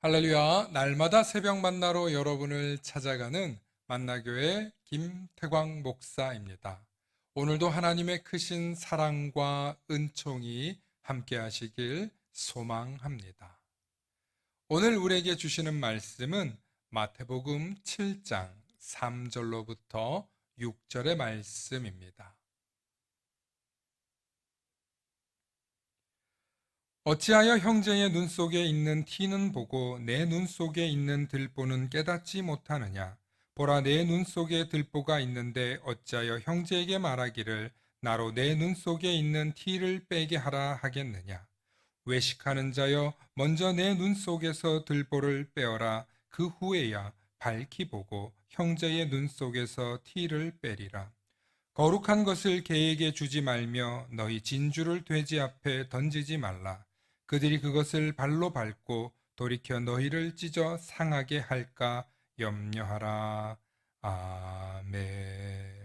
할렐루야, 날마다 새벽 만나러 여러분을 찾아가는 만나교회 김태광 목사입니다. 오늘도 하나님의 크신 사랑과 은총이 함께 하시길 소망합니다. 오늘 우리에게 주시는 말씀은 마태복음 7장 3절로부터 6절의 말씀입니다. 어찌하여 형제의 눈 속에 있는 티는 보고 내 눈 속에 있는 들보는 깨닫지 못하느냐? 보라, 내 눈 속에 들보가 있는데 어찌하여 형제에게 말하기를 나로 내 눈 속에 있는 티를 빼게 하라 하겠느냐? 외식하는 자여, 먼저 내 눈 속에서 들보를 빼어라. 그 후에야 밝히 보고 형제의 눈 속에서 티를 빼리라. 거룩한 것을 개에게 주지 말며 너희 진주를 돼지 앞에 던지지 말라. 그들이 그것을 발로 밟고 돌이켜 너희를 찢어 상하게 할까 염려하라. 아멘.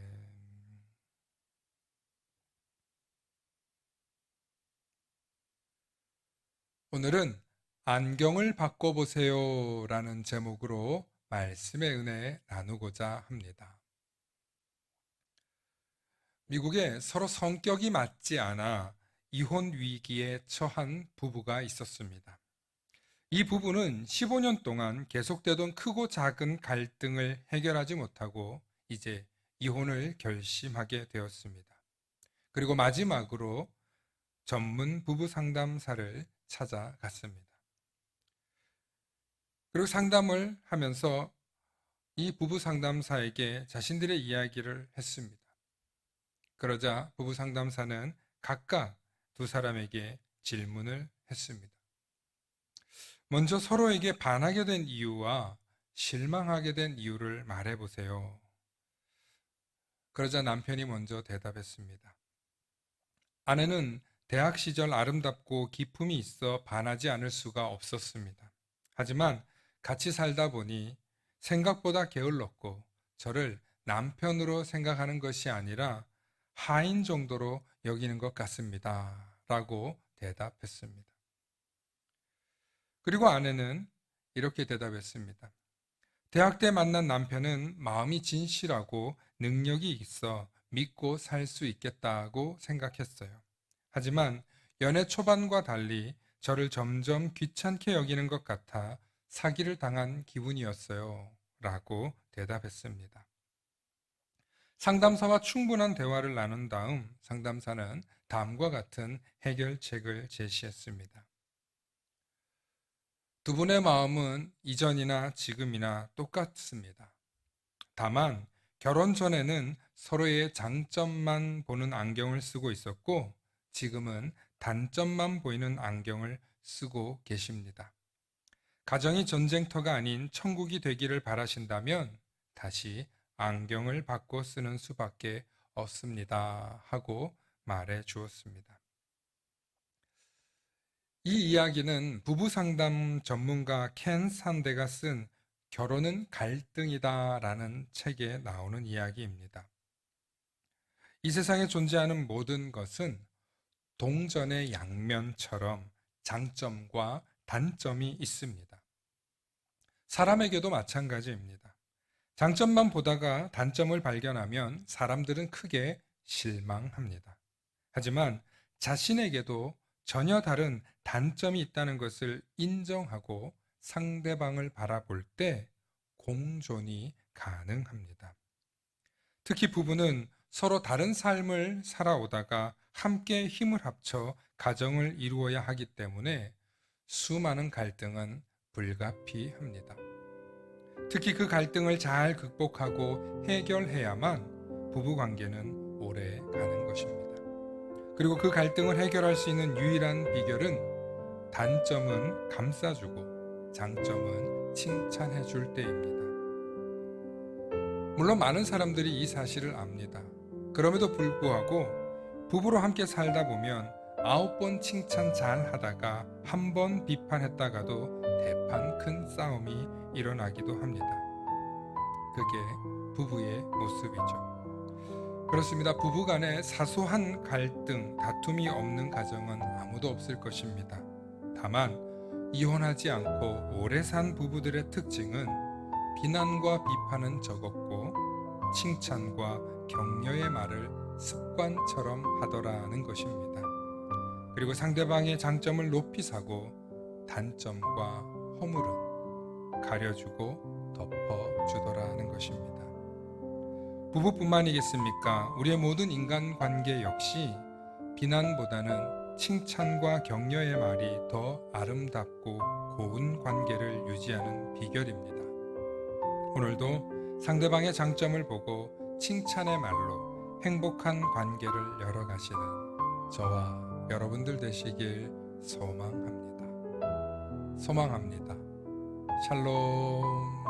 오늘은 안경을 바꿔보세요 라는 제목으로 말씀의 은혜 나누고자 합니다. 미국에 서로 성격이 맞지 않아 이혼 위기에 처한 부부가 있었습니다. 이 부부는 15년 동안 계속되던 크고 작은 갈등을 해결하지 못하고 이제 이혼을 결심하게 되었습니다. 그리고 마지막으로 전문 부부 상담사를 찾아갔습니다. 그리고 상담을 하면서 이 부부 상담사에게 자신들의 이야기를 했습니다. 그러자 부부 상담사는 각각 두 사람에게 질문을 했습니다. 먼저 서로에게 반하게 된 이유와 실망하게 된 이유를 말해보세요. 그러자 남편이 먼저 대답했습니다. 아내는 대학 시절 아름답고 기품이 있어 반하지 않을 수가 없었습니다. 하지만 같이 살다 보니 생각보다 게을렀고 저를 남편으로 생각하는 것이 아니라 하인 정도로 여기는 것 같습니다. 라고 대답했습니다. 그리고 아내는 이렇게 대답했습니다. 대학 때 만난 남편은 마음이 진실하고 능력이 있어 믿고 살 수 있겠다고 생각했어요. 하지만 연애 초반과 달리 저를 점점 귀찮게 여기는 것 같아 사기를 당한 기분이었어요. 라고 대답했습니다. 상담사와 충분한 대화를 나눈 다음 상담사는 다음과 같은 해결책을 제시했습니다. 두 분의 마음은 이전이나 지금이나 똑같습니다. 다만 결혼 전에는 서로의 장점만 보는 안경을 쓰고 있었고 지금은 단점만 보이는 안경을 쓰고 계십니다. 가정이 전쟁터가 아닌 천국이 되기를 바라신다면 다시 안경을 바꿔 쓰는 수밖에 없습니다. 하고 말해 주었습니다. 이 이야기는 부부 상담 전문가 켄 산데가 쓴 결혼은 갈등이다 라는 책에 나오는 이야기입니다. 이 세상에 존재하는 모든 것은 동전의 양면처럼 장점과 단점이 있습니다. 사람에게도 마찬가지입니다. 장점만 보다가 단점을 발견하면 사람들은 크게 실망합니다. 하지만 자신에게도 전혀 다른 단점이 있다는 것을 인정하고 상대방을 바라볼 때 공존이 가능합니다. 특히 부부는 서로 다른 삶을 살아오다가 함께 힘을 합쳐 가정을 이루어야 하기 때문에 수많은 갈등은 불가피합니다. 특히 그 갈등을 잘 극복하고 해결해야만 부부 관계는 오래 가는 것입니다. 그리고 그 갈등을 해결할 수 있는 유일한 비결은 단점은 감싸주고 장점은 칭찬해 줄 때입니다. 물론 많은 사람들이 이 사실을 압니다. 그럼에도 불구하고 부부로 함께 살다 보면 9번 칭찬 잘 하다가 1번 비판했다가도 대판 큰 싸움이 일어나기도 합니다. 그게 부부의 모습이죠. 그렇습니다. 부부 간에 사소한 갈등, 다툼이 없는 가정은 아무도 없을 것입니다. 다만 이혼하지 않고 오래 산 부부들의 특징은 비난과 비판은 적었고 칭찬과 격려의 말을 습관처럼 하더라는 것입니다. 그리고 상대방의 장점을 높이 사고 단점과 허물은 가려주고 덮어주더라는 것입니다. 부부뿐만이겠습니까? 우리의 모든 인간관계 역시 비난보다는 칭찬과 격려의 말이 더 아름답고 고운 관계를 유지하는 비결입니다. 오늘도 상대방의 장점을 보고 칭찬의 말로 행복한 관계를 열어가시는 저와 여러분들 되시길 소망합니다. 샬롬.